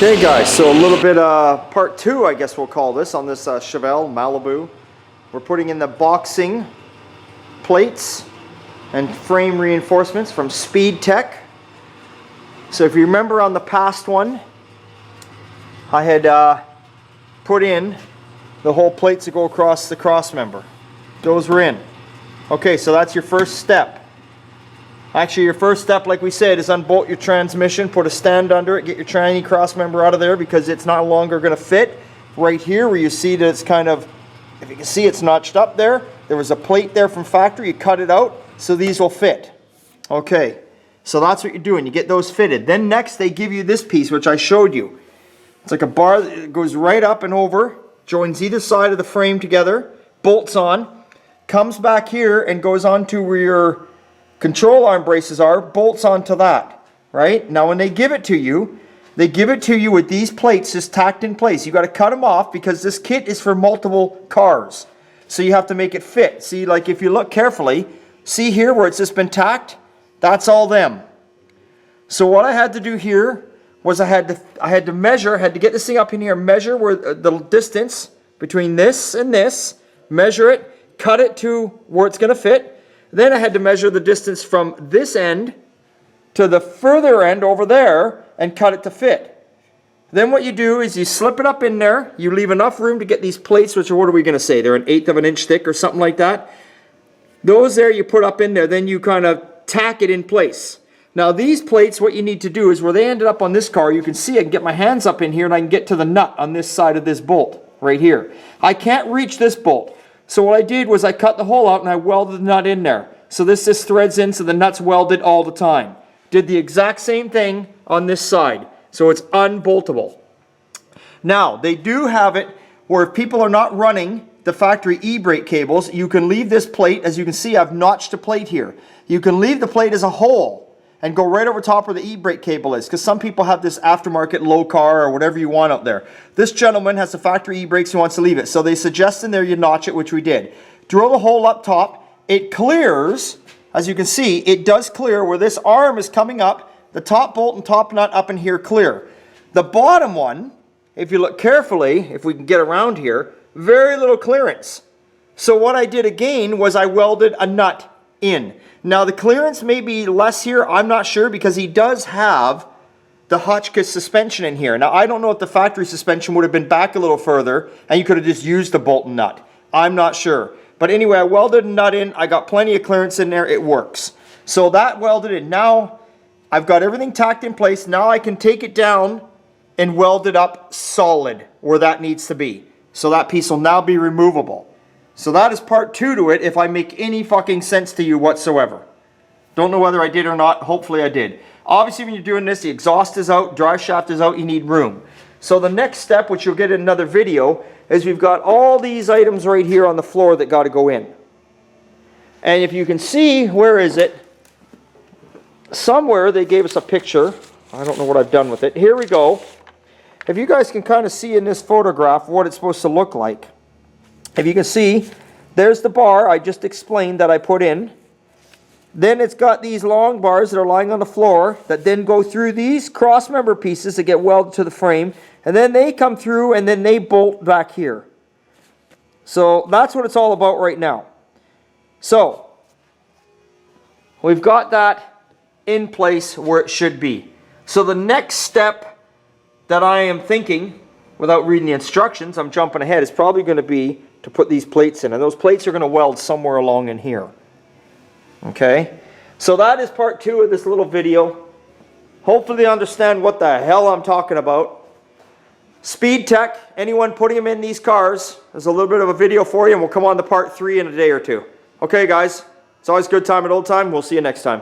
Okay guys, so a little bit part two, I guess we'll call this, on this Chevelle Malibu. We're putting in the boxing plates and frame reinforcements from Speed Tech. So if you remember on the past one, I had put in the whole plates that go across the cross member. Those were in. Okay, so that's your first step. Actually, your first step, like we said, is unbolt your transmission, put a stand under it, get your tranny cross member out of there because it's no longer going to fit. Right here where you see that it's kind of, if you can see, it's notched up there. There was a plate there from factory, you cut it out, so these will fit. Okay, so that's what you're doing, you get those fitted. Then next they give you this piece, which I showed you. It's like a bar that goes right up and over, joins either side of the frame together, bolts on, comes back here and goes onto where your control arm braces are, bolts onto that, right? Now when they give it to you with these plates just tacked in place. You got to cut them off because this kit is for multiple cars. So you have to make it fit. See, like if you look carefully, see here where it's just been tacked? That's all them. So what I had to do here was I had to measure, had to get this thing up in here, measure where the distance between this and this, measure it, cut it to where it's going to fit. Then I had to measure the distance from this end to the further end over there and cut it to fit. Then what you do is you slip it up in there, you leave enough room to get these plates, which are, what are we going to say, they're 1/8 of an inch thick or something like that. Those there you put up in there, then you kind of tack it in place. Now these plates, what you need to do is where they ended up on this car, you can see I can get my hands up in here and I can get to the nut on this side of this bolt right here. I can't reach this bolt. So what I did was I cut the hole out and I welded the nut in there. So this just threads in so the nut's welded all the time. Did the exact same thing on this side. So it's unboltable. Now they do have it where if people are not running the factory e-brake cables, you can leave this plate, as you can see I've notched a plate here. You can leave the plate as a hole and go right over top where the e-brake cable is, because some people have this aftermarket low car or whatever you want out there. This gentleman has the factory e-brakes and wants to leave it, so they suggest in there you notch it, which we did. Drill the hole up top, it clears, as you can see, it does clear where this arm is coming up, the top bolt and top nut up in here clear. The bottom one, if you look carefully, if we can get around here, very little clearance. So what I did again was I welded a nut in. Now the clearance may be less here, I'm not sure, because he does have the Hotchkiss suspension in here. Now I don't know if the factory suspension would have been back a little further and you could have just used the bolt and nut. I'm not sure. But anyway, I welded a nut in, I got plenty of clearance in there, it works. So that welded in. Now I've got everything tacked in place, now I can take it down and weld it up solid where that needs to be. So that piece will now be removable. So that is part two to it, if I make any fucking sense to you whatsoever. Don't know whether I did or not, hopefully I did. Obviously when you're doing this, the exhaust is out, drive shaft is out, you need room. So the next step, which you'll get in another video, is we've got all these items right here on the floor that got to go in. And if you can see, where is it? Somewhere they gave us a picture. I don't know what I've done with it. Here we go. If you guys can kind of see in this photograph what it's supposed to look like. If you can see, there's the bar I just explained that I put in. Then it's got these long bars that are lying on the floor that then go through these cross member pieces that get welded to the frame. And then they come through and then they bolt back here. So that's what it's all about right now. So we've got that in place where it should be. So the next step that I am thinking, without reading the instructions, I'm jumping ahead, is probably going to be to put these plates in. And those plates are going to weld somewhere along in here. Okay? So that is part two of this little video. Hopefully you understand what the hell I'm talking about. Speed Tech, anyone putting them in these cars, there's a little bit of a video for you, and we'll come on to part three in a day or two. Okay guys, it's always good time at old time. We'll see you next time.